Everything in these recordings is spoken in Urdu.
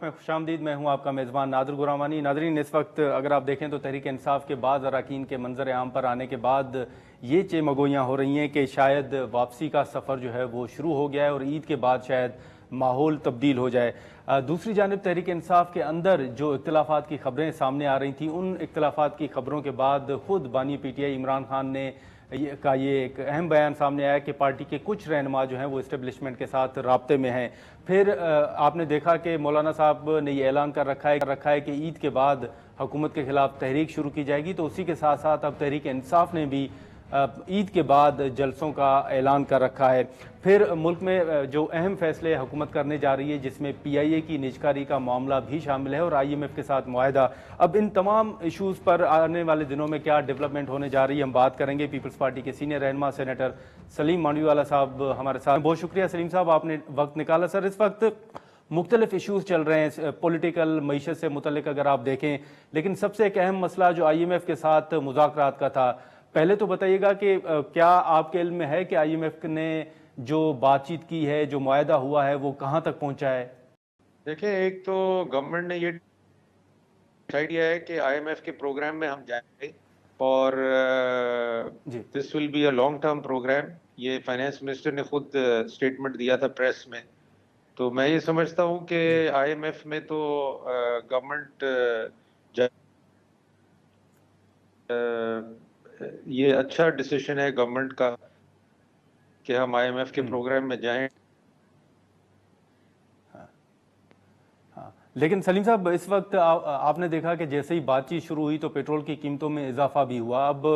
وقت میں خوشامدید. میں ہوں آپ کا میزبان نادر غورامانی. ناظرین، اس وقت اگر آپ دیکھیں تو تحریک انصاف کے بعض اراکین کے منظر عام پر آنے کے بعد یہ چمگویاں ہو رہی ہیں کہ شاید واپسی کا سفر جو ہے وہ شروع ہو گیا ہے اور عید کے بعد شاید ماحول تبدیل ہو جائے. دوسری جانب تحریک انصاف کے اندر جو اختلافات کی خبریں سامنے آ رہی تھیں، ان اختلافات کی خبروں کے بعد خود بانی P T I Imran Khan نے یہ ایک اہم بیان سامنے آیا کہ پارٹی کے کچھ رہنما جو ہیں وہ اسٹیبلشمنٹ کے ساتھ رابطے میں ہیں. پھر آپ نے دیکھا کہ مولانا صاحب نے یہ اعلان کر رکھا ہے کہ عید کے بعد حکومت کے خلاف تحریک شروع کی جائے گی. تو اسی کے ساتھ ساتھ اب تحریک انصاف نے بھی عید کے بعد جلسوں کا اعلان کر رکھا ہے. پھر ملک میں جو اہم فیصلے حکومت کرنے جا رہی ہے، جس میں پی آئی اے کی نجکاری کا معاملہ بھی شامل ہے اور آئی ایم ایف کے ساتھ معاہدہ. اب ان تمام ایشوز پر آنے والے دنوں میں کیا ڈیولپمنٹ ہونے جا رہی ہے، ہم بات کریں گے. پیپلز پارٹی کے سینئر رہنما سینیٹر سلیم مانڈوی والا صاحب ہمارے ساتھ. بہت شکریہ سلیم صاحب، آپ نے وقت نکالا. سر، اس وقت مختلف ایشوز چل رہے ہیں پولیٹیکل معیشت سے متعلق اگر آپ دیکھیں، لیکن سب سے ایک اہم مسئلہ جو آئی ایم ایف کے ساتھ مذاکرات کا تھا. پہلے تو بتائیے گا کہ کیا آپ کے علم میں ہے کہ آئی ایم ایف نے جو بات چیت کی ہے، جو معاہدہ ہوا ہے، وہ کہاں تک پہنچا ہے؟ دیکھیں، ایک تو گورنمنٹ نے یہ ڈیسائیڈ کیا ہے کہ آئی ایم ایف کے پروگرام میں ہم جائیں گے اور this will be a long term program. یہ فائنانس منسٹر نے خود اسٹیٹمنٹ دیا تھا پریس میں. تو میں یہ سمجھتا ہوں کہ آئی ایم ایف میں تو گورنمنٹ یہ اچھا ڈیسیشن ہے گورنمنٹ کا کہ ہم آئی ایم ایف کے پروگرام میں جائیں. لیکن سلیم صاحب، اس وقت آپ نے دیکھا کہ جیسے ہی بات چیت شروع ہوئی تو پیٹرول کی قیمتوں میں اضافہ بھی ہوا. اب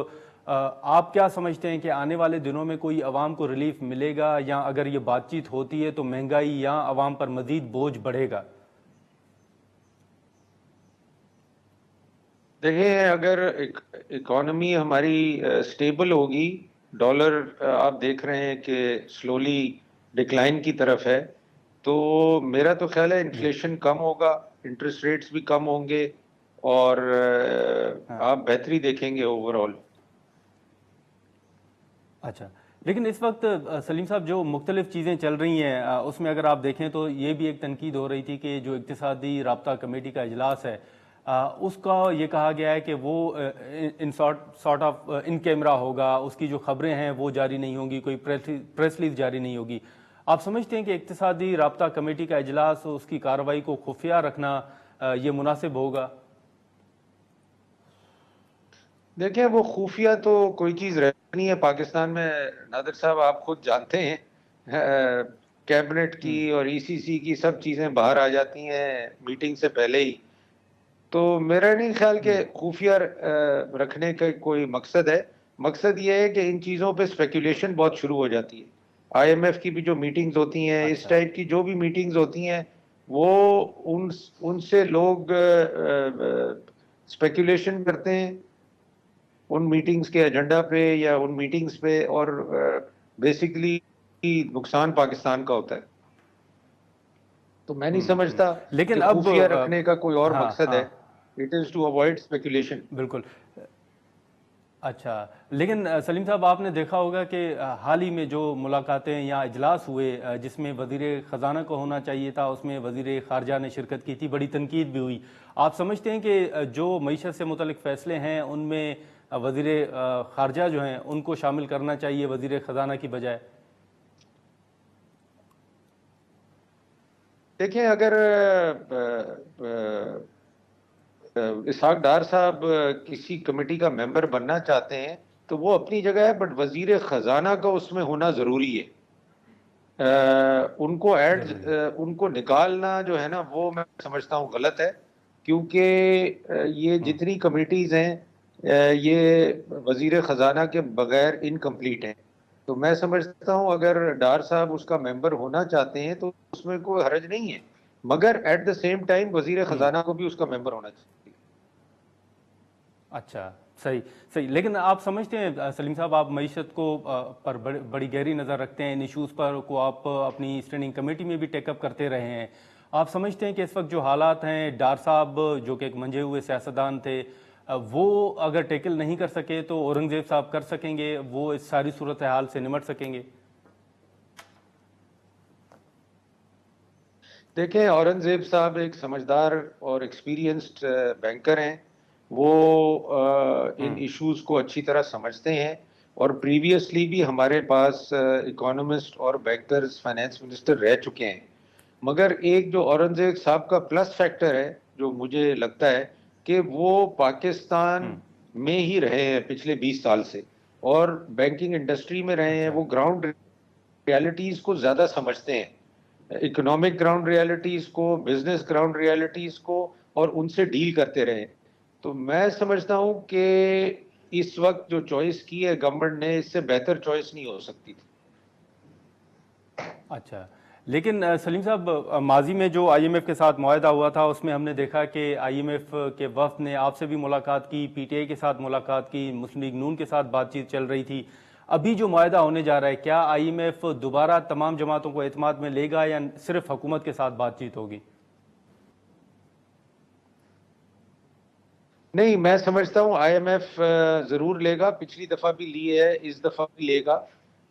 آپ کیا سمجھتے ہیں کہ آنے والے دنوں میں کوئی عوام کو ریلیف ملے گا، یا اگر یہ بات چیت ہوتی ہے تو مہنگائی یا عوام پر مزید بوجھ بڑھے گا؟ دیکھیں، اگر اکانومی ہماری سٹیبل ہوگی، ڈالر آپ دیکھ رہے ہیں کہ سلولی ڈکلائن کی طرف ہے، تو میرا تو خیال ہے انفلیشن کم ہوگا، انٹرسٹ ریٹس بھی کم ہوں گے اور آپ بہتری دیکھیں گے اوور آل. اچھا، لیکن اس وقت سلیم صاحب جو مختلف چیزیں چل رہی ہیں اس میں اگر آپ دیکھیں تو یہ بھی ایک تنقید ہو رہی تھی کہ جو اقتصادی رابطہ کمیٹی کا اجلاس ہے اس کا یہ کہا گیا ہے کہ وہ سارٹ آف ان کیمرہ ہوگا، اس کی جو خبریں ہیں وہ جاری نہیں ہوں گی، کوئی پریس ریلیز جاری نہیں ہوگی. آپ سمجھتے ہیں کہ اقتصادی رابطہ کمیٹی کا اجلاس، اس کی کارروائی کو خفیہ رکھنا یہ مناسب ہوگا؟ دیکھیں، وہ خفیہ تو کوئی چیز رہنی ہے پاکستان میں. نادر صاحب، آپ خود جانتے ہیں کیبنٹ کی اور ای سی سی کی سب چیزیں باہر آ جاتی ہیں میٹنگ سے پہلے ہی. تو میرا نہیں خیال کہ خفیہ رکھنے کا کوئی مقصد ہے. مقصد یہ ہے کہ ان چیزوں پہ اسپیکولیشن بہت شروع ہو جاتی ہے. آئی ایم ایف کی بھی جو میٹنگز ہوتی ہیں، اس ٹائپ کی جو بھی میٹنگز ہوتی ہیں، وہ ان سے لوگ اسپیکولیشن کرتے ہیں ان میٹنگز کے ایجنڈا پہ یا ان میٹنگز پہ، اور بیسیکلی نقصان پاکستان کا ہوتا ہے. تو میں نہیں سمجھتا کہ لیکن اب خفیہ رکھنے کا کوئی اور مقصد ہے. It is to avoid speculation. بالکل. اچھا، لیکن سلیم صاحب آپ نے دیکھا ہوگا کہ حال ہی میں جو ملاقاتیں یا اجلاس ہوئے جس میں وزیر خزانہ کو ہونا چاہیے تھا، اس میں وزیر خارجہ نے شرکت کی تھی، بڑی تنقید بھی ہوئی. آپ سمجھتے ہیں کہ جو معیشت سے متعلق فیصلے ہیں ان میں وزیر خارجہ جو ہیں ان کو شامل کرنا چاہیے وزیر خزانہ کی بجائے؟ دیکھیں، اگر اسحاق ڈار صاحب کسی کمیٹی کا ممبر بننا چاہتے ہیں تو وہ اپنی جگہ ہے، بٹ وزیر خزانہ کا اس میں ہونا ضروری ہے. ان کو نکالنا جو ہے نا، وہ میں سمجھتا ہوں غلط ہے، کیونکہ یہ جتنی کمیٹیز ہیں یہ وزیر خزانہ کے بغیر انکمپلیٹ ہیں. تو میں سمجھتا ہوں اگر ڈار صاحب اس کا ممبر ہونا چاہتے ہیں تو اس میں کوئی حرج نہیں ہے، مگر ایٹ دا سیم ٹائم وزیر خزانہ کو بھی اس کا ممبر ہونا چاہیے. اچھا، صحیح. لیکن آپ سمجھتے ہیں سلیم صاحب، آپ معیشت کو پر بڑی گہری نظر رکھتے ہیں، ان ایشوز پر کو آپ اپنی اسٹینڈنگ کمیٹی میں بھی ٹیک اپ کرتے رہے ہیں. آپ سمجھتے ہیں کہ اس وقت جو حالات ہیں، ڈار صاحب جو کہ ایک منجھے ہوئے سیاستدان تھے، وہ اگر ٹیکل نہیں کر سکے تو اورنگزیب صاحب کر سکیں گے؟ وہ اس ساری صورتحال سے نمٹ سکیں گے؟ دیکھیں اورنگزیب صاحب ایک سمجھدار اور ایکسپیرینسڈ بینکر ہیں. وہ ان ایشوز کو اچھی طرح سمجھتے ہیں اور پریویسلی بھی ہمارے پاس اکانومسٹ اور بینکرز فائنانس منسٹر رہ چکے ہیں. مگر ایک جو اورنگزیب صاحب کا پلس فیکٹر ہے جو مجھے لگتا ہے کہ وہ پاکستان میں ہی رہے ہیں پچھلے 20 سال سے اور بینکنگ انڈسٹری میں رہے ہیں. اچھا. وہ گراؤنڈ ریالٹیز کو زیادہ سمجھتے ہیں, اکنامک گراؤنڈ ریالٹیز کو, بزنس گراؤنڈ ریالٹیز کو, اور ان سے ڈیل کرتے رہے. تو میں سمجھتا ہوں کہ اس وقت جو چوائس کی ہے گورنمنٹ نے, اس سے بہتر چوائس نہیں ہو سکتی تھی. اچھا, لیکن سلیم صاحب ماضی میں جو آئی ایم ایف کے ساتھ معاہدہ ہوا تھا اس میں ہم نے دیکھا کہ آئی ایم ایف کے وفد نے آپ سے بھی ملاقات کی, پی ٹی آئی کے ساتھ ملاقات کی, مسلم لیگ نون کے ساتھ بات چیت چل رہی تھی. ابھی جو معاہدہ ہونے جا رہا ہے, کیا آئی ایم ایف دوبارہ تمام جماعتوں کو اعتماد میں لے گا یا صرف حکومت کے ساتھ بات چیت ہوگی؟ نہیں, میں سمجھتا ہوں آئی ایم ایف ضرور لے گا. پچھلی دفعہ بھی لیے ہے, اس دفعہ بھی لے گا.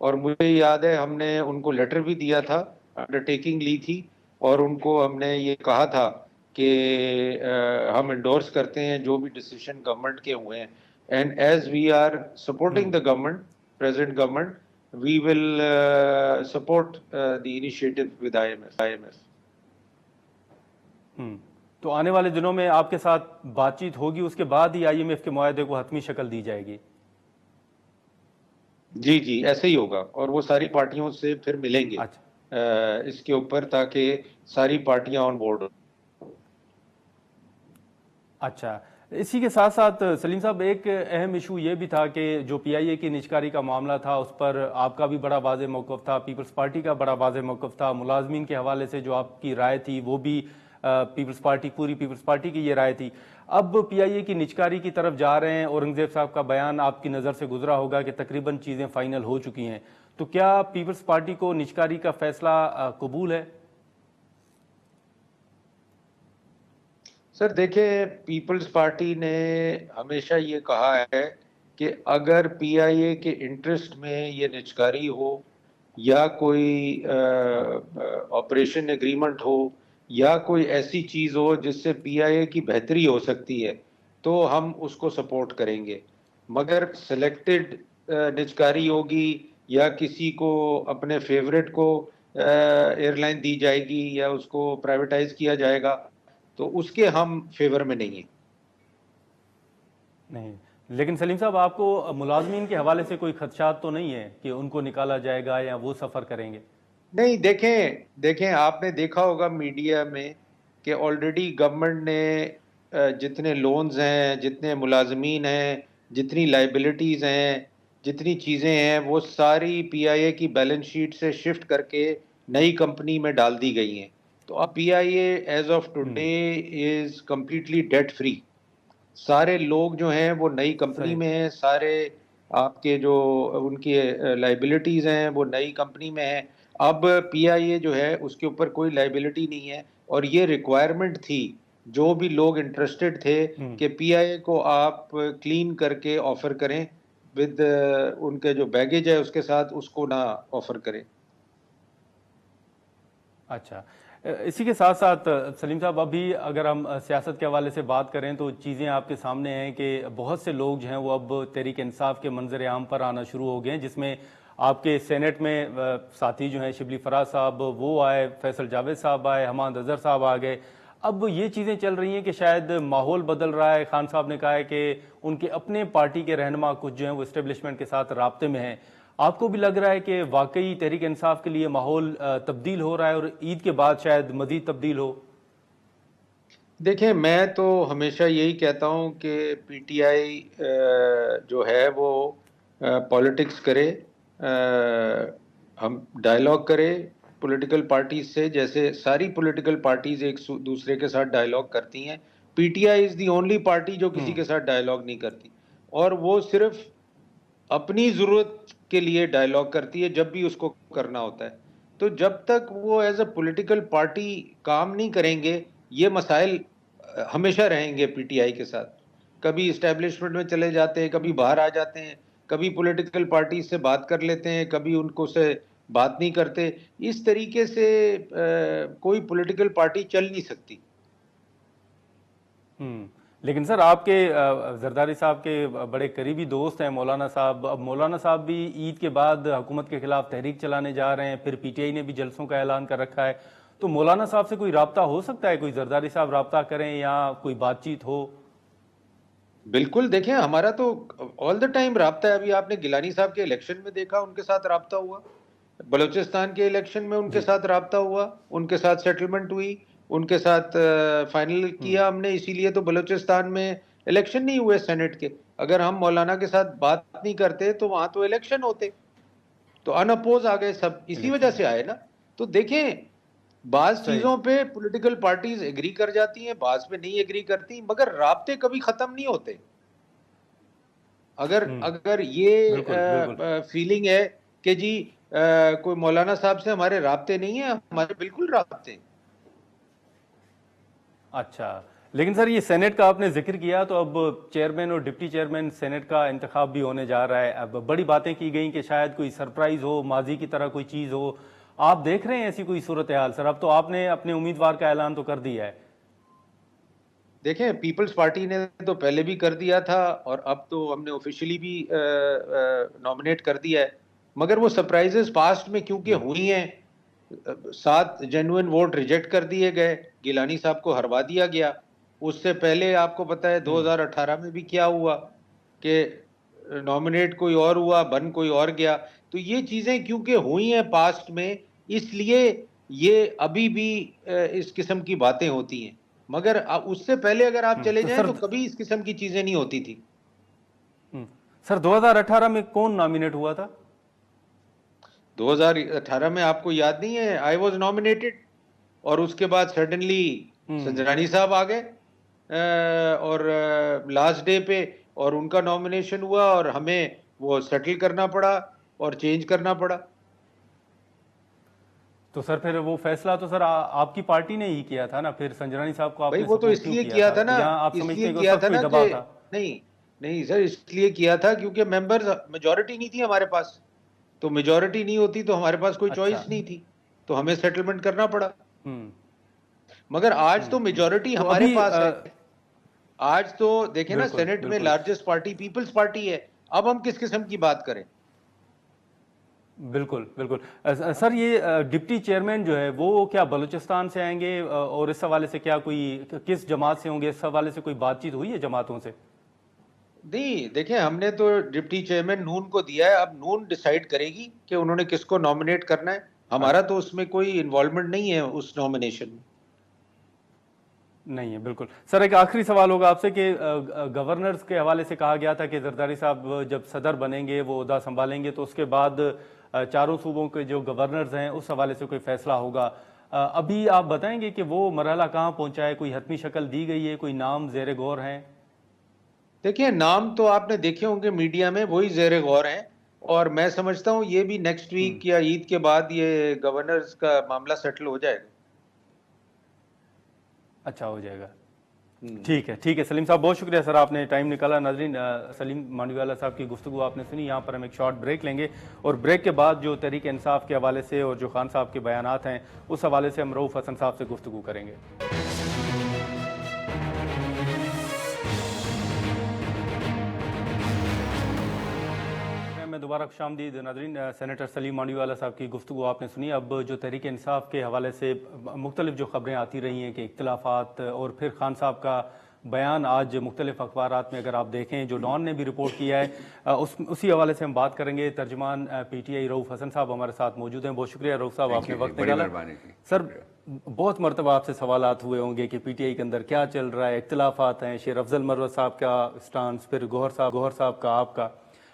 اور مجھے یاد ہے ہم نے ان کو لیٹر بھی دیا تھا, انڈر ٹیکنگ لی تھی, اور ان کو ہم نے یہ کہا تھا کہ ہم انڈورس کرتے ہیں جو بھی ڈیسیشن گورنمنٹ کے ہوئے ہیں. And as we are supporting the government, present government, we will support the initiative with I M F. تو آنے والے دنوں میں آپ کے ساتھ بات چیت ہوگی, اس کے بعد ہی آئی ایم ایف کے معاہدے کو حتمی شکل دی جائے گی؟ جی جی, ایسے ہی ہوگا, اور وہ ساری پارٹیوں سے پھر ملیں گے اچھا. اس کے اوپر تاکہ ساری پارٹیاں آن بورڈ ہوں. اچھا, اسی کے ساتھ ساتھ سلیم صاحب ایک اہم ایشو یہ بھی تھا کہ جو پی آئی اے کی نجکاری کا معاملہ تھا اس پر آپ کا بھی بڑا واضح موقف تھا, پیپلز پارٹی کا بڑا واضح موقف تھا. ملازمین کے حوالے سے جو آپ کی رائے تھی وہ بھی پوری پیپلز پارٹی کی یہ رائے تھی. اب پی آئی اے کی نجکاری کی طرف جا رہے ہیں, اورنگزیب صاحب کا بیان آپ کی نظر سے گزرا ہوگا کہ تقریباً چیزیں فائنل ہو چکی ہیں. تو کیا پیپلز پارٹی کو نجکاری کا فیصلہ قبول ہے؟ سر دیکھیں, پیپلز پارٹی نے ہمیشہ یہ کہا ہے کہ اگر پی آئی اے کے انٹرسٹ میں یہ نجکاری ہو یا کوئی آپریشن ایگریمنٹ ہو یا کوئی ایسی چیز ہو جس سے پی آئی اے کی بہتری ہو سکتی ہے تو ہم اس کو سپورٹ کریں گے. مگر سلیکٹڈ نجکاری ہوگی یا کسی کو اپنے فیورٹ کو ایئر لائن دی جائے گی یا اس کو پرائیویٹائز کیا جائے گا تو اس کے ہم فیور میں نہیں ہیں. نہیں, لیکن سلیم صاحب آپ کو ملازمین کے حوالے سے کوئی خدشات تو نہیں ہے کہ ان کو نکالا جائے گا یا وہ سفر کریں گے؟ نہیں, دیکھیں آپ نے دیکھا ہوگا میڈیا میں کہ آلریڈی گورنمنٹ نے جتنے لونز ہیں, جتنے ملازمین ہیں, جتنی لائبلٹیز ہیں, جتنی چیزیں ہیں, وہ ساری پی آئی اے کی بیلنس شیٹ سے شفٹ کر کے نئی کمپنی میں ڈال دی گئی ہیں. تو اب P I A as of today is completely debt free. سارے لوگ جو ہیں وہ نئی کمپنی صحیح. میں ہیں, سارے آپ کے جو ان کی لائبلٹیز ہیں وہ نئی کمپنی میں ہیں. اب پی آئی اے جو ہے اس کے اوپر کوئی لائبلٹی نہیں ہے, اور یہ ریکوائرمنٹ تھی جو بھی لوگ انٹرسٹڈ تھے کہ پی آئی اے کو آپ کلین کر کے آفر کریں ود ان کے جو بیگیج ہے اس کے ساتھ, اس کو نہ آفر کریں. اچھا, اسی کے ساتھ ساتھ سلیم صاحب ابھی اگر ہم سیاست کے حوالے سے بات کریں تو چیزیں آپ کے سامنے ہیں کہ بہت سے لوگ جو ہیں وہ اب تحریک انصاف کے منظر عام پر آنا شروع ہو گئے ہیں, جس میں آپ کے سینٹ میں ساتھی جو ہیں شبلی فراز صاحب وہ آئے, فیصل جاوید صاحب آئے, حماد اظہر صاحب آ گئے. اب یہ چیزیں چل رہی ہیں کہ شاید ماحول بدل رہا ہے. خان صاحب نے کہا ہے کہ ان کے اپنے پارٹی کے رہنما کچھ جو ہیں وہ اسٹیبلشمنٹ کے ساتھ رابطے میں ہیں. آپ کو بھی لگ رہا ہے کہ واقعی تحریک انصاف کے لیے ماحول تبدیل ہو رہا ہے اور عید کے بعد شاید مزید تبدیل ہو؟ دیکھیں, میں تو ہمیشہ یہی کہتا ہوں کہ پی ٹی آئی جو ہے وہ پولیٹکس کرے, ہم ڈائلاگ کرے پولیٹیکل پارٹیز سے, جیسے ساری پولیٹیکل پارٹیز ایک دوسرے کے ساتھ ڈائلاگ کرتی ہیں. P T I is the only party جو کسی کے ساتھ ڈائلاگ نہیں کرتی, اور وہ صرف اپنی ضرورت کے لیے ڈائلاگ کرتی ہے جب بھی اس کو کرنا ہوتا ہے. تو جب تک وہ ایز اے پولیٹیکل پارٹی کام نہیں کریں گے, یہ مسائل ہمیشہ رہیں گے پی ٹی آئی کے ساتھ. کبھی اسٹیبلشمنٹ میں چلے جاتے ہیں, کبھی باہر آ جاتے ہیں, کبھی پولیٹیکل پارٹی سے بات کر لیتے ہیں, کبھی ان کو سے بات نہیں کرتے. اس طریقے سے کوئی پولیٹیکل پارٹی چل نہیں سکتی. لیکن سر آپ کے زرداری صاحب کے بڑے قریبی دوست ہیں مولانا صاحب. اب مولانا صاحب بھی عید کے بعد حکومت کے خلاف تحریک چلانے جا رہے ہیں, پھر پی ٹی آئی نے بھی جلسوں کا اعلان کر رکھا ہے. تو مولانا صاحب سے کوئی رابطہ ہو سکتا ہے, کوئی زرداری صاحب رابطہ کریں یا کوئی بات چیت ہو؟ بالکل, دیکھیں ہمارا تو آل دا ٹائم رابطہ ہے. ابھی آپ نے گیلانی صاحب کے الیکشن میں دیکھا, ان کے ساتھ رابطہ ہوا. بلوچستان کے الیکشن میں ان کے جی. ساتھ رابطہ ہوا, ان کے ساتھ سیٹلمنٹ ہوئی, ان کے ساتھ فائنل کیا ہم نے. اسی لیے تو بلوچستان میں الیکشن نہیں ہوئے سینٹ کے. اگر ہم مولانا کے ساتھ بات نہیں کرتے تو وہاں تو الیکشن ہوتے. تو ان اپوز آ گئے سب, اسی وجہ الیکشن سے آئے نا. تو دیکھیں بعض صحیح. چیزوں پہ پولیٹیکل پارٹیز ایگری کر جاتی ہیں, بعض پہ نہیں ایگری کرتی, مگر رابطے کبھی ختم نہیں ہوتے. اگر بالکل بالکل. یہ فیلنگ ہے کہ جی کوئی مولانا صاحب سے ہمارے رابطے نہیں ہیں, ہمارے بالکل رابطے ہیں. اچھا, لیکن سر یہ سینٹ کا آپ نے ذکر کیا, تو اب چیئرمین اور ڈپٹی چیئرمین سینٹ کا انتخاب بھی ہونے جا رہا ہے. اب بڑی باتیں کی گئیں کہ شاید کوئی سرپرائز ہو, ماضی کی طرح کوئی چیز ہو. آپ دیکھ رہے ہیں ایسی کوئی صورتحال سر؟ اب تو آپ نے اپنے امیدوار کا اعلان تو کر دیا ہے. دیکھیں پیپلز پارٹی نے تو پہلے بھی کر دیا تھا, اور اب تو ہم نے آفیشلی بھی نامنیٹ کر دیا ہے. مگر وہ سرپرائزز پاسٹ میں کیونکہ ہوئی ہیں, 7 جینوئن ووٹ ریجیکٹ کر دیے گئے, گیلانی صاحب کو ہروا دیا گیا. اس سے پہلے آپ کو پتہ ہے 2018 میں بھی کیا ہوا کہ نامنیٹ کوئی اور ہوا, بن کوئی اور گیا. تو یہ چیزیں کیونکہ ہوئی ہیں پاسٹ میں, اس لیے یہ ابھی بھی اس قسم کی باتیں ہوتی ہیں. مگر اس سے پہلے اگر آپ چلے تو جائیں سر تو کبھی اس قسم کی چیزیں نہیں ہوتی تھی. سر 2018 میں کون نامینیٹ ہوا تھا؟ 2018 میں آپ کو یاد نہیں ہے؟ آئی واز نامنیٹڈ, اور اس کے بعد سڈنلی سنجرانی صاحب آ گئے اور لاسٹ ڈے پہ, اور ان کا نامنیشن ہوا, اور ہمیں وہ سیٹل کرنا پڑا اور چینج کرنا پڑا. تو سر پھر وہ فیصلہ تو سر آپ کی پارٹی نے ہی کیا تھا نا, پھر سنجرانی صاحب کو آپ بھائی نے وہ تو سپورٹ اس کیوں لیے کیا کیا تھا, تھا نا, یا آپ اس سمجھتے لیے ہیں کہ اس کیا وقت تھا کوئی نا دباؤ کہ تھا؟ نہیں سر, اس لیے کیا تھا کیونکہ ممبرز میجورٹی نہیں تھی ہمارے پاس. تو میجورٹی نہیں ہوتی تو ہمارے پاس کوئی اچھا. چوائس نہیں تھی, تو ہمیں سیٹلمنٹ کرنا پڑا. مگر آج تو میجورٹی تو ہمارے ابھی پاس ہے. آج تو دیکھیں نا, بالکل سینٹ میں بالکل لارجسٹ پارٹی پیپلز پارٹی ہے. اب ہم کس قسم کی بات کریں؟ بالکل بالکل. سر یہ ڈپٹی چیئرمین جو ہے وہ کیا بلوچستان سے آئیں گے, اور اس حوالے سے کیا کوئی کس جماعت سے ہوں گے, اس حوالے سے کوئی بات چیت ہوئی ہے جماعتوں سے؟ نہیں, دیکھیں ہم نے تو ڈپٹی چیئرمین نون کو دیا ہے. اب نون ڈیسائیڈ کرے گی کہ انہوں نے کس کو نامنیٹ کرنا ہے. ہمارا اچھا. تو اس میں کوئی انوالومنٹ نہیں ہے اس نامنیشن میں. نہیں ہے. بالکل سر, ایک آخری سوال ہوگا آپ سے کہ گورنرز کے حوالے سے کہا گیا تھا کہ زرداری صاحب جب صدر بنیں گے, وہ عہدہ سنبھالیں گے, تو اس کے بعد چاروں صوبوں کے جو گورنرز ہیں اس حوالے سے کوئی فیصلہ ہوگا. ابھی آپ بتائیں گے کہ وہ مرحلہ کہاں پہنچا ہے, کوئی حتمی شکل دی گئی ہے, کوئی نام زیر غور ہیں؟ دیکھیں نام تو آپ نے دیکھے ہوں گے میڈیا میں, وہی زیر غور ہیں. اور میں سمجھتا ہوں یہ بھی نیکسٹ ویک یا عید کے بعد یہ گورنرز کا معاملہ سیٹل ہو جائے گا. اچھا ہو جائے گا. ٹھیک ہے ٹھیک ہے سلیم صاحب, بہت شکریہ سر, آپ نے ٹائم نکالا. ناظرین, سلیم مانڈوی والا صاحب کی گفتگو آپ نے سنی. یہاں پر ہم ایک شارٹ بریک لیں گے, اور بریک کے بعد جو تحریک انصاف کے حوالے سے اور جو خان صاحب کے بیانات ہیں اس حوالے سے ہم رؤوف حسن صاحب سے گفتگو کریں گے. میں دوبارہ خوش آمدید. ناظرین, سینیٹر سلیم مانڈوی والا صاحب کی گفتگو آپ نے سنی. اب جو تحریک انصاف کے حوالے سے مختلف جو خبریں آتی رہی ہیں کہ اختلافات, اور پھر خان صاحب کا بیان آج مختلف اخبارات میں اگر آپ دیکھیں, جو ڈان نے بھی رپورٹ کیا ہے, اسی حوالے سے ہم بات کریں گے. ترجمان پی ٹی آئی رؤوف حسن صاحب ہمارے ساتھ موجود ہیں. بہت شکریہ رؤوف صاحب, آپ نے وقت نکالا. سر, بہت مرتبہ آپ سے سوالات ہوئے ہوں گے کہ پی ٹی آئی کے اندر کیا چل رہا ہے, اختلافات ہیں, شیر افضل مروت صاحب کا اسٹانس, پھر گوہر صاحب کا, آپ کا,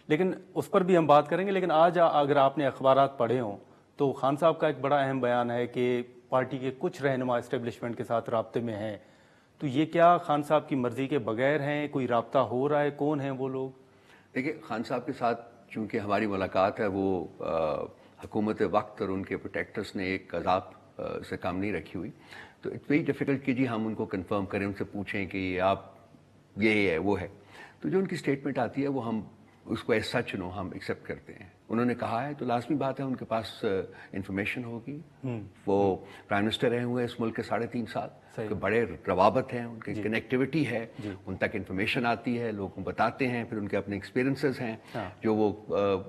لیکن اس پر بھی ہم بات کریں گے. لیکن آج اگر آپ نے اخبارات پڑھے ہوں تو خان صاحب کا ایک بڑا اہم بیان ہے کہ پارٹی کے کچھ رہنما اسٹیبلشمنٹ کے ساتھ رابطے میں ہیں. تو یہ کیا خان صاحب کی مرضی کے بغیر ہیں, کوئی رابطہ ہو رہا ہے, کون ہیں وہ لوگ؟ دیکھیں, خان صاحب کے ساتھ چونکہ ہماری ملاقات ہے, وہ حکومت وقت اور ان کے پروٹیکٹرز نے ایک عذاب سے کام نہیں رکھی ہوئی, تو اٹس ویری ڈیفیکلٹ کہ جی ہم ان کو کنفرم کریں, ان سے پوچھیں کہ آپ یہ ہے وہ ہے. تو جو ان کی اسٹیٹمنٹ آتی ہے وہ ہم اس کو ایز سچ ہم ایکسیپٹ کرتے ہیں. انہوں نے کہا ہے تو لازمی بات ہے ان کے پاس انفارمیشن ہوگی. وہ پرائم منسٹر رہے ہوئے اس ملک کے 3.5 سال, بڑے روابط ہیں, ان کی کنیکٹیوٹی ہے, ان تک انفارمیشن آتی ہے, لوگوں کو بتاتے ہیں, پھر ان کے اپنے ایکسپیرینسز ہیں جو وہ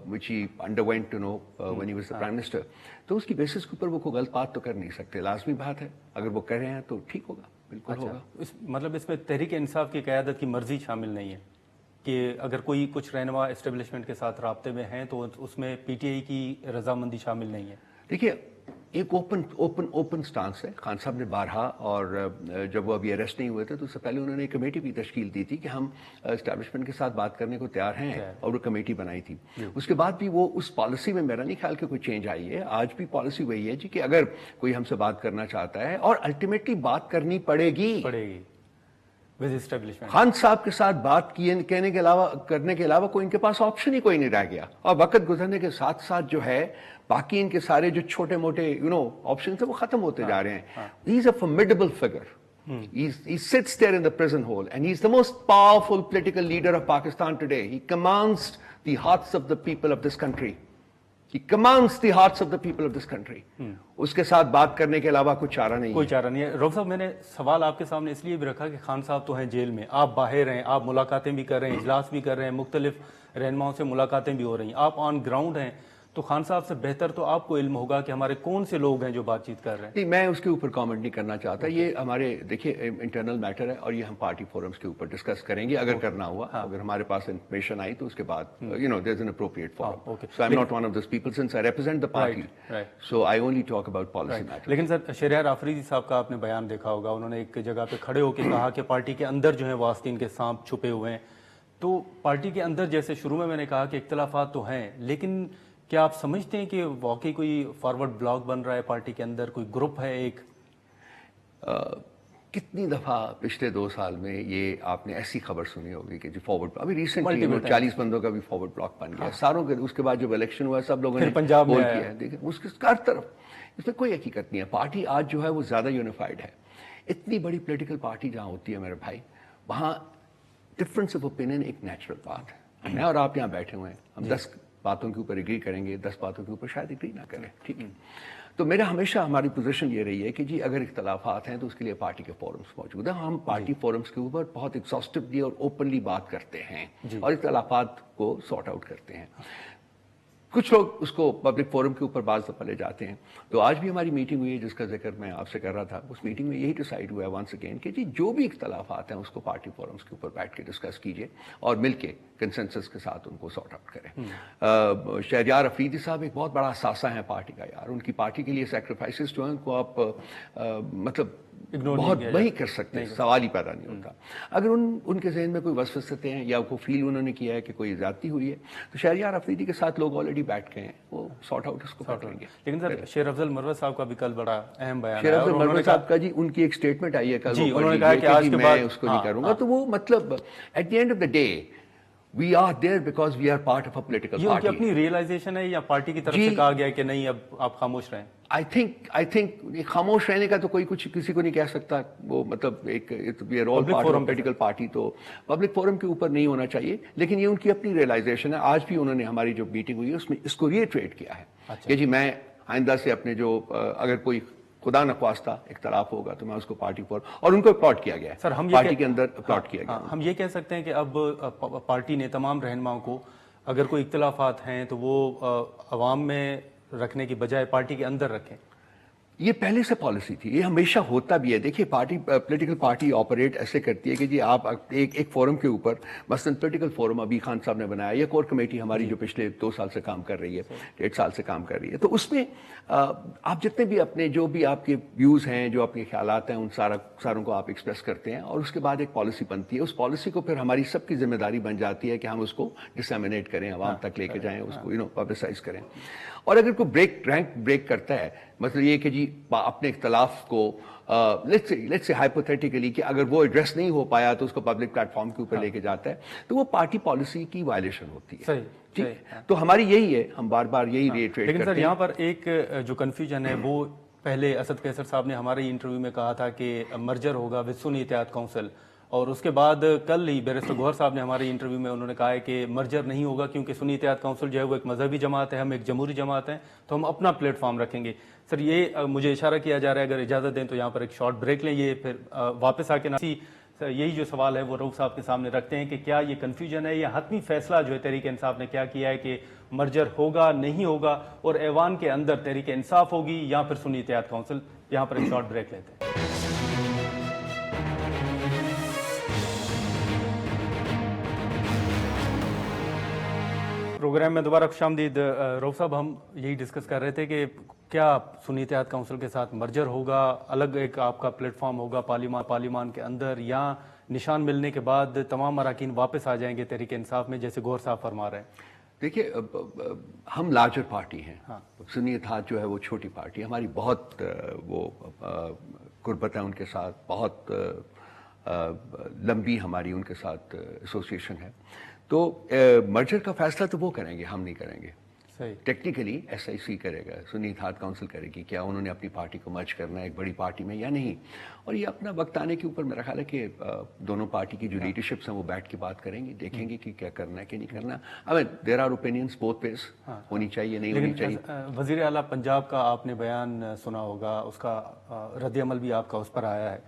which he underwent when he was the prime minister. تو اس کی بیسس کے اوپر وہ کوئی غلط بات تو کر نہیں سکتے. لازمی بات ہے اگر وہ کر رہے ہیں تو ٹھیک ہوگا, بالکل ہوگا. مطلب اس میں تحریک انصاف کی قیادت کی مرضی شامل نہیں ہے کہ اگر کوئی کچھ رہنما اسٹیبلشمنٹ کے ساتھ رابطے میں ہیں تو اس میں پی ٹی آئی کی رضامندی شامل نہیں ہے. دیکھیے ایک اوپن سٹانس ہے. خان صاحب نے بارہا, اور جب وہ ابھی اریسٹ نہیں ہوئے تھے تو اس سے پہلے انہوں نے ایک کمیٹی بھی تشکیل دی تھی کہ ہم اسٹیبلشمنٹ کے ساتھ بات کرنے کو تیار ہیں, اور وہ کمیٹی بنائی تھی. اس کے بعد بھی وہ اس پالیسی میں میرا نہیں خیال کہ کوئی چینج آئی ہے. آج بھی پالیسی وہی ہے جی کہ اگر کوئی ہم سے بات کرنا چاہتا ہے, اور الٹیمیٹلی بات کرنی پڑے گی خان صاحب کے ساتھ بات کرنے کے علاوہ کوئی ان کے پاس آپشن ہی کوئی نہیں رہ گیا. اور وقت گزرنے کے ساتھ ساتھ جو ہے باقی ان کے سارے جو چھوٹے موٹے آپشنز ہیں وہ ختم ہوتے جا رہے ہیں. ہی از اے formidable figure. He sits there in the prison hole and he's the most powerful political leader of Pakistan today. He commands the hearts of the people of this country. He commands the hearts of the people of this country. اس کے ساتھ بات کرنے کے علاوہ کوئی چارہ نہیں ہے. کوئی چارہ نہیں ہے. رؤف صاحب میں نے سوال آپ کے سامنے اس لیے بھی رکھا کہ خان صاحب تو ہیں جیل میں, آپ باہر ہیں, آپ ملاقاتیں بھی کر رہے ہیں, اجلاس بھی کر رہے ہیں, مختلف رہنماؤں سے ملاقاتیں بھی ہو رہی ہیں, آپ آن گراؤنڈ ہیں, تو خان صاحب سے بہتر تو آپ کو علم ہوگا کہ ہمارے کون سے لوگ ہیں جو بات چیت کر رہے ہیں. نہیں, میں اس کے اوپر کامنٹ نہیں کرنا چاہتا. یہ ہمارے دیکھیے انٹرنل میٹر ہے, اور یہ ہم پارٹی فورمز کے اوپر ڈسکس کریں گے اگر کرنا ہوا. اگر ہمارے پاس انفارمیشن آئی تو اس کے بعد there is an appropriate forum. So I'm not one of those people since I represent the party. So I only talk about policy matters. لیکن سر شہریار آفریدی صاحب کا آپ نے بیان دیکھا ہوگا, انہوں نے ایک جگہ پہ کھڑے ہو کے کہا کہ پارٹی کے اندر جو ہیں وہ آستین کے سانپ چھپے ہوئے ہیں. تو پارٹی کے اندر جیسے شروع میں نے کہا کہ اختلافات تو ہیں, لیکن کیا آپ سمجھتے ہیں کہ واقعی کوئی فارورڈ بلاک بن رہا ہے پارٹی کے اندر, کوئی گروپ ہے ایک؟ کتنی دفعہ پچھلے 2 سال میں یہ آپ نے ایسی خبر سنی ہوگی کہ جی فارورڈ, ابھی ریسنٹلی 40 بندوں کا بھی فارورڈ بلاک بن گیا ساروں کے. اس کے بعد جب الیکشن ہوا سب لوگوں نے پنجاب میں کیا ہے. دیکھیں اس کے ہر طرف اس میں کوئی حقیقت نہیں ہے. پارٹی آج جو ہے وہ زیادہ یونیفائڈ ہے. اتنی بڑی پولیٹیکل پارٹی جہاں ہوتی ہے میرے بھائی, وہاں ڈفرینس آف اوپینین ایک نیچرل بات ہے. میں اور آپ یہاں بیٹھے ہوئے ہیں, ہم 10 باتوں کے اوپر اگری کریں گے, 10 باتوں کے اوپر شاید اگری نہ کریں, ٹھیک ہے. تو میرا ہمیشہ ہماری پوزیشن یہ رہی ہے کہ جی اگر اختلافات ہیں تو اس کے لیے پارٹی کے فورمز موجود ہیں. ہم پارٹی فورمز کے اوپر بہت ایگزاسٹولی اور اوپنلی بات کرتے ہیں اور اختلافات کو سارٹ آؤٹ کرتے ہیں. کچھ لوگ اس کو پبلک فورم کے اوپر بعض دفعہ لے جاتے ہیں. تو آج بھی ہماری میٹنگ ہوئی ہے جس کا ذکر میں آپ سے کر رہا تھا. اس میٹنگ میں یہی ڈیسائیڈ ہوا ہے ونس اگین کہ جی جو بھی اختلافات ہیں اس کو پارٹی فورمز کے اوپر بیٹھ کے ڈسکس کیجیے اور مل کے کنسنسس کے ساتھ ان کو سارٹ آؤٹ کریں. شہریار آفریدی صاحب ایک بہت بڑا اثاثہ ہیں پارٹی کا یار. ان کی پارٹی کے لیے سیکریفائسز جو ہیں ان کو آپ مطلب بہت وہی کر سکتے ہیں, سوال ہی پیدا نہیں ہوتا. اگر ان کے ذہن میں کوئی وسوسے ہیں یا کوئی فیل انہوں نے کیا ہے کہ کوئی زیادتی ہوئی ہے تو شہریار آفریدی کے ساتھ لوگ آلریڈی بیٹھ گئے ہیں, وہ سارٹ آؤٹ اس کو کر لیں گے. لیکن سر شیر افضل مروت صاحب کا بھی کل بڑا اہم بیان ہے. شیر افضل مروت صاحب کا جی ان کی ایک اسٹیٹمنٹ آئی ہے کل, انہوں نے کہا کہ آج کے بعد میں اس کو نہیں کروں گا. تو وہ مطلب at the end of the day we are there because we are part of a political party. یہ ان کی اپنی ریئلائزیشن ہے یا پارٹی کی طرف سے کہا گیا کہ نہیں اب آپ خاموش رہیں؟ I think خاموش رہنے کا تو کوئی کچھ کسی کو نہیں کہہ سکتا. وہ مطلب ایک we are all part of a political party, تو پبلک فورم کے اوپر نہیں ہونا چاہیے. لیکن یہ ان کی اپنی ریئلائزیشن ہے. آج بھی انہوں نے ہماری جو میٹنگ ہوئی ہے اس میں اس کو ریٹریٹ کیا ہے کہ جی میں آئندہ سے اپنے جو اگر کوئی خدا نخواستہ اختلاف ہوگا تو میں اس کو پارٹی فورم, اور ان کو اپلاٹ کیا گیا ہے پارٹی کے اندر اپلاٹ کیا گیا. ہم یہ کہہ سکتے ہیں کہ اب پارٹی نے تمام رہنماؤں کو اگر کوئی اختلافات ہیں تو وہ عوام میں رکھنے کی بجائے پارٹی کے اندر رکھیں. یہ پہلے سے پالیسی تھی, یہ ہمیشہ ہوتا بھی ہے. دیکھیے پارٹی پولیٹیکل پارٹی آپریٹ ایسے کرتی ہے کہ جی آپ ایک فورم کے اوپر مثلاً پولیٹیکل فورم ابھی خان صاحب نے بنایا, یا کور کمیٹی ہماری جو پچھلے 2 سال سے کام کر رہی ہے, 1.5 سال سے کام کر رہی ہے, تو اس میں آپ جتنے بھی اپنے جو بھی آپ کے ویوز ہیں, جو آپ کے خیالات ہیں, ان ساروں کو آپ ایکسپریس کرتے ہیں, اور اس کے بعد ایک پالیسی بنتی ہے. اس پالیسی کو پھر ہماری سب کی ذمہ داری بن جاتی ہے کہ ہم اس کو ڈسیمینیٹ کریں, عوام تک لے کے جائیں, اس کو پبلسائز کریں. اور اگر کوئی رینک بریک کرتا ہے, مطلب یہ کہ جی اپنے اختلاف کو لیٹس سے ہائپوتھیٹیکلی کہ اگر وہ ایڈریس نہیں ہو پایا تو اس کو پبلک پلیٹ فارم کے اوپر لے کے جاتا ہے, تو وہ پارٹی پالیسی کی وائلیشن ہوتی ہے. ٹھیک, تو ہماری یہی ہے, ہم بار بار یہی ریٹریٹ کرتے ہیں. لیکن سر یہاں پر ایک جو کنفیوژن ہے وہ پہلے اسد قیصر صاحب نے ہمارے انٹرویو میں کہا تھا کہ مرجر ہوگا ود سنی اتحاد کونسل, اور اس کے بعد کل ہی بیرسٹر گوہر صاحب نے ہمارے انٹرویو میں انہوں نے کہا ہے کہ مرجر نہیں ہوگا کیونکہ سنی اتحاد کونسل جو ہے وہ ایک مذہبی جماعت ہے، ہم ایک جمہوری جماعت ہیں، تو ہم اپنا پلیٹ فارم رکھیں گے. سر یہ مجھے اشارہ کیا جا رہا ہے، اگر اجازت دیں تو یہاں پر ایک شارٹ بریک لیں، یہ پھر واپس آ کے یہی جو سوال ہے وہ رؤف صاحب کے سامنے رکھتے ہیں کہ کیا یہ کنفیوژن ہے یا حتمی فیصلہ جو ہے تحریک انصاف نے کیا کیا ہے کہ مرجر ہوگا نہیں ہوگا، اور ایوان کے اندر تحریک انصاف ہوگی یا پھر سنی اتحاد کونسل. یہاں پر ایک شارٹ بریک لیتے ہیں. پروگرام میں دوبارہ خوش آمدید. رؤف صاحب، ہم یہی ڈسکس کر رہے تھے کہ کیا سنی اتحاد کونسل کے ساتھ مرجر ہوگا، الگ ایک آپ کا پلیٹ فارم ہوگا پارلیمان کے اندر، یا نشان ملنے کے بعد تمام اراکین واپس آ جائیں گے تحریک انصاف میں جیسے گوہر صاحب فرما رہے ہیں؟ دیکھیے، ہم لارجر پارٹی ہیں. سنی اتحاد جو ہے وہ چھوٹی پارٹی ہے، ہماری بہت وہ قربت ہے ان کے ساتھ، بہت لمبی ہماری ان کے ساتھ ایسوسیشن ہے. تو مرجر کا فیصلہ تو وہ کریں گے، ہم نہیں کریں گے. ٹیکنیکلی ایس آئی سی کرے گا، سنی اتحاد کونسل کرے گی کیا انہوں نے اپنی پارٹی کو مرج کرنا ہے ایک بڑی پارٹی میں یا نہیں. اور یہ اپنا وقت آنے کے اوپر میرا خیال ہے کہ دونوں پارٹی کی جو لیڈرشپس ہیں وہ بیٹھ کے بات کریں گے، دیکھیں گے کہ کیا کرنا ہے کہ نہیں کرنا. There are opinions both ways, ہونی چاہیے نہیں ہونی چاہیے. وزیر اعلیٰ پنجاب کا آپ نے بیان سنا ہوگا، اس کا رد عمل بھی آپ کا اس پر آیا ہے.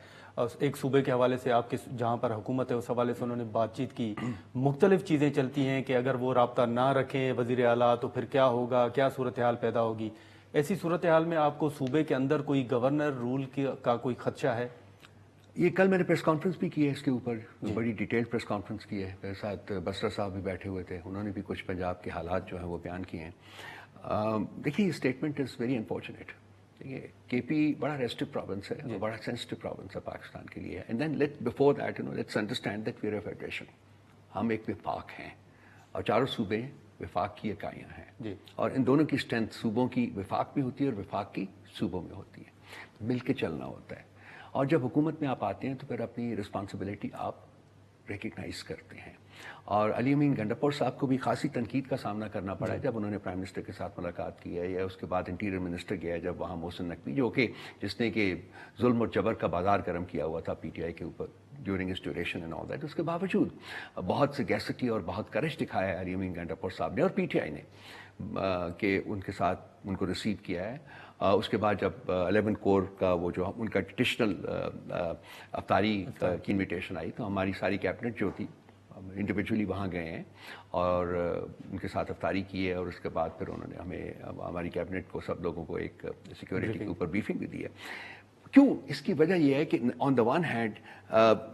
ایک صوبے کے حوالے سے آپ کے جہاں پر حکومت ہے اس حوالے سے انہوں نے بات چیت کی. مختلف چیزیں چلتی ہیں کہ اگر وہ رابطہ نہ رکھیں وزیر اعلیٰ تو پھر کیا ہوگا، کیا صورتحال پیدا ہوگی. ایسی صورتحال میں آپ کو صوبے کے اندر کوئی گورنر رول کا کوئی خدشہ ہے؟ یہ کل میں نے پریس کانفرنس بھی کی ہے اس کے اوپر، بڑی ڈیٹیل پریس کانفرنس کی ہے. میرے ساتھ بسرا صاحب بھی بیٹھے ہوئے تھے، انہوں نے بھی کچھ پنجاب کے حالات جو ہیں وہ بیان کیے ہیں. دیکھیے، یہ اسٹیٹمنٹ از ویری انفارچونیٹ. کے پی بڑا ریسٹرکٹ پروونس ہے، بڑا سینسٹیو پروونس ہے پاکستان کے لیے. And then before that let's understand that we are a federation. ہم ایک وفاق ہیں اور چاروں صوبے وفاق کی اکائیاں ہیں، اور ان دونوں کی اسٹرینتھ صوبوں کی وفاق میں ہوتی ہے اور وفاق کی صوبوں میں ہوتی ہے. مل کے چلنا ہوتا ہے. اور جب حکومت میں آپ آتے ہیں تو پھر اپنی رسپانسبلٹی آپ ریکگنائز کرتے ہیں. اور علی امین گنڈاپور صاحب کو بھی خاصی تنقید کا سامنا کرنا پڑا ہے جب انہوں نے پرائم منسٹر کے ساتھ ملاقات کی ہے، یا اس کے بعد انٹیریئر منسٹر گیا جب وہاں محسن نقوی، جو کہ جس نے کہ ظلم اور جبر کا بازار گرم کیا ہوا تھا پی ٹی آئی کے اوپر ڈیورنگ اس ڈیوریشن اینڈ آل دیٹ. اس کے باوجود بہت سگیسٹی اور بہت کرش دکھایا ہے علی امین گنڈاپور صاحب نے اور پی ٹی آئی نے کہ ان کے ساتھ ان کو ریسیو کیا ہے. اس کے بعد جب 11 کور کا وہ جو ان کا ٹریڈیشنل افطاری کی انویٹیشن آئی تو ہماری ساری کیبنٹ جو تھی انڈیویجولی وہاں گئے ہیں اور ان کے ساتھ افطاری کی ہے. اور اس کے بعد پھر انہوں نے ہمیں ہماری کیبنٹ کو سب لوگوں کو ایک سیکورٹی کے اوپر بریفنگ بھی دی ہے. کیوں؟ اس کی وجہ یہ ہے کہ on the one hand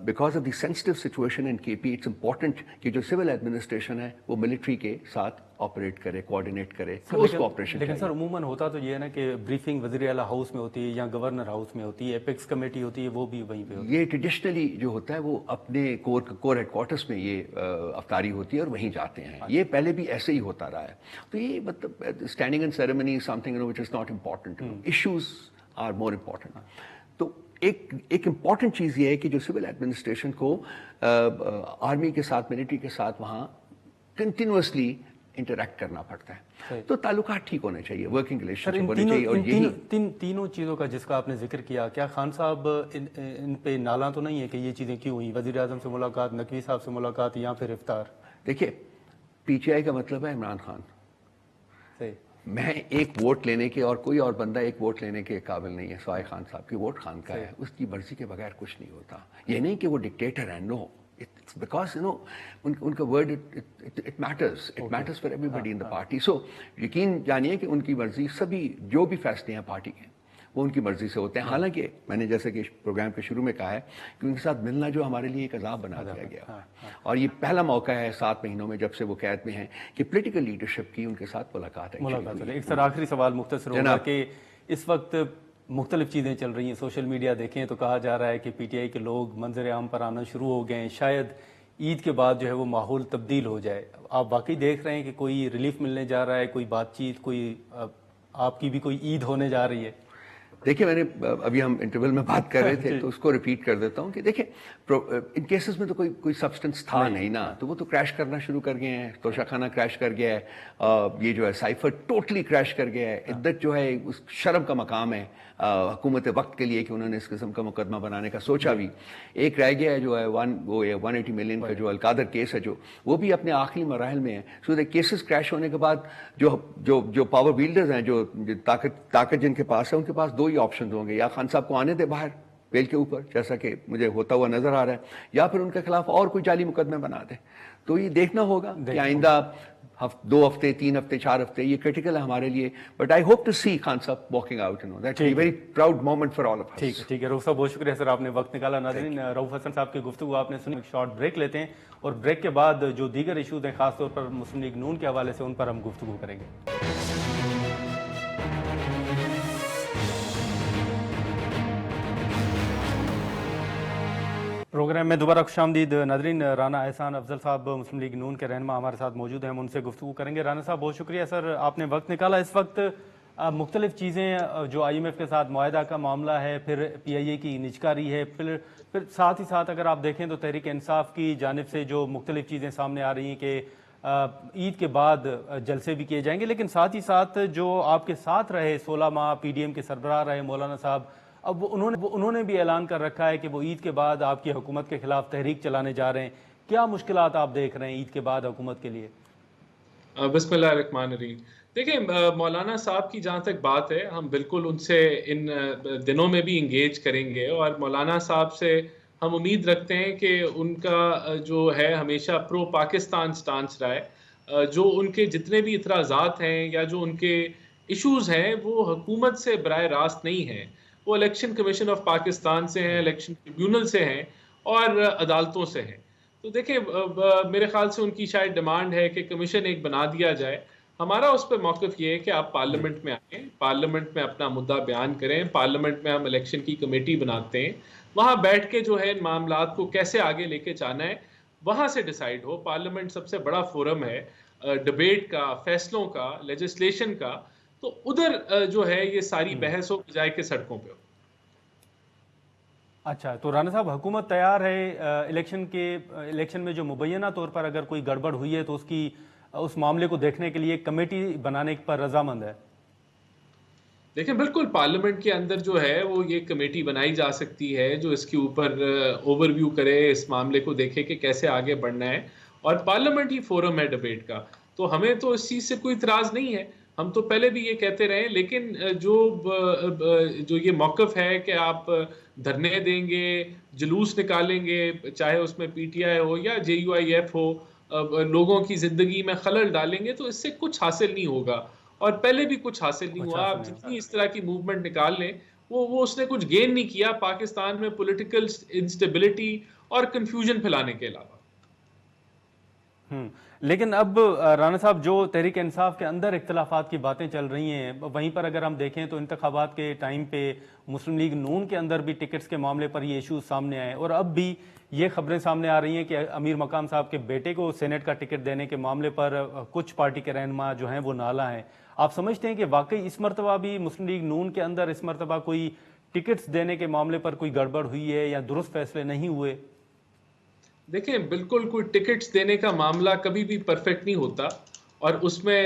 because of the sensitive situation in K P it's important کہ جو سول ایڈمنسٹریشن ہے وہ ملٹری کے ساتھ آپریٹ کرے، کوآرڈینیٹ کرے، کلوز کوآپریشن. لیکن سر عموماً ہوتا تو یہ ہے نا کہ بریفنگ وزیر اعلیٰ ہاؤس میں ہوتی ہے یا گورنر ہاؤس میں ہوتی ہے، ایپیکس کمیٹی ہوتی ہے وہ بھی وہیں پہ ہوتی ہے. یہ ٹریڈیشنلی جو ہوتا ہے وہ اپنے کور ہیڈ کوارٹرس میں یہ افطاری ہوتی ہے اور وہیں جاتے ہیں. یہ پہلے بھی ایسے ہی ہوتا رہا ہے. تو یہ مطلب standing in ceremony something which is not important, issues are more important. تو ایک امپورٹنٹ چیز یہ ہے کہ جو سول ایڈمنسٹریشن کو آرمی کے ساتھ، ملٹری کے ساتھ وہاں کنٹینیوسلی انٹریکٹ کرنا پڑتا ہے. تو تعلقات ٹھیک ہونے چاہیے، ورکنگ ریلیشن ہونے چاہیے. اور یہی تینوں چیزوں کا جس کا آپ نے ذکر کیا، کیا خان صاحب ان پہ نالاں تو نہیں ہے کہ یہ چیزیں کیوں ہوئی؟ وزیر اعظم سے ملاقات، نقوی صاحب سے ملاقات یا پھر افطار. دیکھیے، پی ٹی آئی کا مطلب ہے عمران خان. میں ایک ووٹ لینے کے اور کوئی اور بندہ ایک ووٹ لینے کے قابل نہیں ہے سوائے خان صاحب کی. ووٹ خان کا ہے، اس کی مرضی کے بغیر کچھ نہیں ہوتا. یہ نہیں کہ وہ ڈکٹیٹر ہیں، نو، بیکاز یو نو ان کا word it matters for everybody in the party. So یقین جانیے کہ ان کی مرضی، سبھی جو بھی فیصلے ہیں پارٹی کے وہ ان کی مرضی سے ہوتے ہیں. حالانکہ میں نے جیسے کہ پروگرام کے شروع میں کہا ہے کہ ان کے ساتھ ملنا جو ہمارے لیے ایک عذاب بنا دیا گیا، اور یہ پہلا موقع ہے 7 مہینوں میں جب سے وہ قید میں ہیں کہ پولیٹیکل لیڈرشپ کی ان کے ساتھ ملاقات ہے. ایک سر آخری سوال مختصر ہوگا کہ اس وقت مختلف چیزیں چل رہی ہیں، سوشل میڈیا دیکھیں تو کہا جا رہا ہے کہ پی ٹی آئی کے لوگ منظر عام پر آنا شروع ہو گئے ہیں، شاید عید کے بعد جو ہے وہ ماحول تبدیل ہو جائے. آپ واقعی دیکھ رہے ہیں کہ کوئی ریلیف ملنے جا رہا ہے، کوئی بات چیت، کوئی آپ کی بھی کوئی عید ہونے جا رہی ہے؟ دیکھیں میں نے ابھی ہم انٹرول میں بات کر رہے تھے تو اس کو ریپیٹ کر دیتا ہوں کہ دیکھیں ان کیسز میں تو کوئی سبسٹنس تھا نہیں نا, تو وہ تو کریش کرنا شروع کر گئے ہیں. توشہ خانہ کریش کر گیا ہے, یہ جو ہے سائفر ٹوٹلی کریش کر گیا ہے. عدت جو ہے اس شرم کا مقام ہے حکومت وقت کے لیے کہ انہوں نے اس قسم کا مقدمہ بنانے کا سوچا بھی. ایک رہ گیا ہے جو ہے 180 ملین کا جو القادر کیس ہے, جو وہ بھی اپنے آخری مراحل میں ہے. سو کیسز کریش ہونے کے بعد جو پاور ویلڈرز ہیں, جو طاقت جن کے پاس ہے, ان کے پاس دو ہی آپشنز ہوں گے, یا خان صاحب کو آنے دے باہر بیل کے اوپر جیسا کہ مجھے ہوتا ہوا نظر آ رہا ہے, یا پھر ان کے خلاف اور کوئی جعلی مقدمے بنا دے. تو یہ دیکھنا ہوگا کہ آئندہ 2 ہفتے 3 ہفتے 4 ہفتے یہ کرٹیکل ہے ہمارے لیے. But I hope to see Khan Sahib walking out, that's a very proud moment for all of us. ٹھیک ہے رؤف صاحب, بہت شکریہ سر, آپ نے وقت نکالا. ناظرین, رؤف حسن صاحب کی گفتگو آپ نے سنی. ایک شارٹ بریک لیتے ہیں اور بریک کے بعد جو دیگر ایشوز ہیں خاص طور پر مسلم لیگ نون کے حوالے سے, ان پر ہم گفتگو کریں گے. پروگرام میں دوبارہ خوش آمدید. ناظرین, رانا احسان افضل صاحب مسلم لیگ نون کے رہنما ہمارے ساتھ موجود ہیں, ہم ان سے گفتگو کریں گے. رانا صاحب, بہت شکریہ سر, آپ نے وقت نکالا. اس وقت مختلف چیزیں, جو آئی ایم ایف کے ساتھ معاہدہ کا معاملہ ہے, پھر پی آئی اے کی نجکاری ہے, پھر ساتھ ہی ساتھ اگر آپ دیکھیں تو تحریک انصاف کی جانب سے جو مختلف چیزیں سامنے آ رہی ہیں کہ عید کے بعد جلسے بھی کیے جائیں گے, لیکن ساتھ ہی ساتھ جو آپ کے ساتھ رہے 16 ماہ پی ڈی ایم کے سربراہ رہے مولانا صاحب, اب انہوں نے بھی اعلان کر رکھا ہے کہ وہ عید کے بعد آپ کی حکومت کے خلاف تحریک چلانے جا رہے ہیں. کیا مشکلات آپ دیکھ رہے ہیں عید کے بعد حکومت کے لیے؟ بسم اللہ الرحمن الرحیم. دیکھیں, مولانا صاحب کی جہاں تک بات ہے, ہم بالکل ان سے ان دنوں میں بھی انگیج کریں گے, اور مولانا صاحب سے ہم امید رکھتے ہیں کہ ان کا جو ہے ہمیشہ پرو پاکستان سٹانس رہا ہے. جو ان کے جتنے بھی اعتراضات ہیں یا جو ان کے ایشوز ہیں وہ حکومت سے براہ راست نہیں ہیں, وہ الیکشن کمیشن آف پاکستان سے ہیں, الیکشن ٹریبیونل سے ہیں, اور عدالتوں سے ہیں. تو دیکھیں, میرے خیال سے ان کی شاید ڈیمانڈ ہے کہ کمیشن ایک بنا دیا جائے. ہمارا اس پہ موقف یہ ہے کہ آپ پارلیمنٹ میں آئیں, پارلیمنٹ میں اپنا مدعا بیان کریں, پارلیمنٹ میں ہم الیکشن کی کمیٹی بناتے ہیں, وہاں بیٹھ کے جو ہے ان معاملات کو کیسے آگے لے کے جانا ہے وہاں سے ڈیسائیڈ ہو. پارلیمنٹ سب سے بڑا فورم ہے ڈبیٹ کا, فیصلوں کا, لیجسلیشن کا, تو ادھر جو ہے یہ ساری بحث ہو بجائے کہ سڑکوں پہ ہو. اچھا, تو رانا صاحب حکومت تیار ہے الیکشن میں جو مبینہ طور پر اگر کوئی گڑبڑ ہوئی ہے تو اس معاملے کو دیکھنے کے لیے کمیٹی بنانے پر رضامند ہے؟ دیکھیں, بالکل پارلیمنٹ کے اندر جو ہے وہ یہ کمیٹی بنائی جا سکتی ہے جو اس کے اوپر اوور ویو کرے, اس معاملے کو دیکھے کہ کیسے آگے بڑھنا ہے, اور پارلیمنٹ ہی فورم ہے ڈبیٹ کا. تو ہمیں تو اس چیز سے کوئی اعتراض نہیں ہے, ہم تو پہلے بھی یہ کہتے رہے. لیکن جو یہ موقف ہے کہ آپ دھرنے دیں گے, جلوس نکالیں گے, چاہے اس میں پی ٹی آئی ہو یا جے یو آئی ایف ہو, لوگوں کی زندگی میں خلل ڈالیں گے, تو اس سے کچھ حاصل نہیں ہوگا, اور پہلے بھی کچھ حاصل نہیں ہوا. آپ جتنی اس طرح کی موومنٹ نکال لیں وہ اس نے کچھ گین نہیں کیا پاکستان میں پولیٹیکل انسٹیبلٹی اور کنفیوژن پھیلانے کے علاوہ. لیکن اب رانا صاحب, جو تحریک انصاف کے اندر اختلافات کی باتیں چل رہی ہیں, وہیں پر اگر ہم دیکھیں تو انتخابات کے ٹائم پہ مسلم لیگ نون کے اندر بھی ٹکٹس کے معاملے پر یہ ایشوز سامنے آئے, اور اب بھی یہ خبریں سامنے آ رہی ہیں کہ امیر مقام صاحب کے بیٹے کو سینٹ کا ٹکٹ دینے کے معاملے پر کچھ پارٹی کے رہنما جو ہیں وہ نالاں ہیں. آپ سمجھتے ہیں کہ واقعی اس مرتبہ بھی مسلم لیگ نون کے اندر اس مرتبہ کوئی ٹکٹس دینے کے معاملے پر کوئی گڑبڑ ہوئی ہے یا درست فیصلے نہیں ہوئے؟ دیکھیں, بالکل کوئی ٹکٹس دینے کا معاملہ کبھی بھی پرفیکٹ نہیں ہوتا, اور اس میں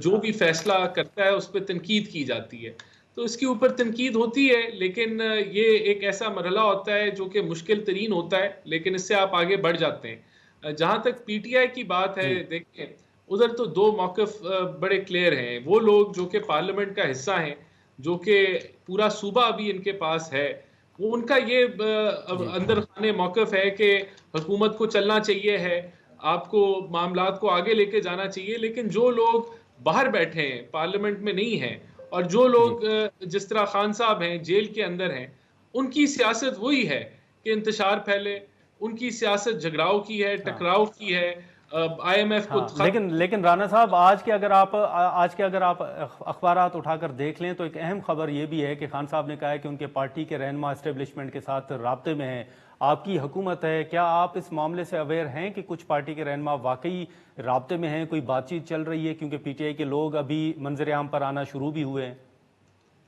جو بھی فیصلہ کرتا ہے اس پہ تنقید کی جاتی ہے, تو اس کے اوپر تنقید ہوتی ہے. لیکن یہ ایک ایسا مرحلہ ہوتا ہے جو کہ مشکل ترین ہوتا ہے, لیکن اس سے آپ آگے بڑھ جاتے ہیں. جہاں تک پی ٹی آئی کی بات ہے, دیکھیں ادھر تو دو موقف بڑے کلیئر ہیں. وہ لوگ جو کہ پارلیمنٹ کا حصہ ہیں, جو کہ پورا صوبہ ابھی ان کے پاس ہے, وہ ان کا یہ اندر خانے موقف ہے کہ حکومت کو چلنا چاہیے ہے, آپ کو معاملات کو آگے لے کے جانا چاہیے. لیکن جو لوگ باہر بیٹھے ہیں, پارلیمنٹ میں نہیں ہیں, اور جو لوگ جس طرح خان صاحب ہیں جیل کے اندر ہیں, ان کی سیاست وہی ہے کہ انتشار پھیلے. ان کی سیاست جھگڑاؤ کی ہے, ٹکراؤ کی ہے. آئی ایم ایف کو لیکن رانا صاحب, آج کے اگر آپ اخبارات اٹھا کر دیکھ لیں تو ایک اہم خبر یہ بھی ہے کہ خان صاحب نے کہا ہے کہ ان کے پارٹی کے رہنما اسٹیبلشمنٹ کے ساتھ رابطے میں ہیں. آپ کی حکومت ہے, کیا آپ اس معاملے سے اویئر ہیں کہ کچھ پارٹی کے رہنما واقعی رابطے میں ہیں, کوئی بات چیت چل رہی ہے؟ کیونکہ پی ٹی آئی کے لوگ ابھی منظر عام پر آنا شروع بھی ہوئے ہیں.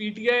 PTI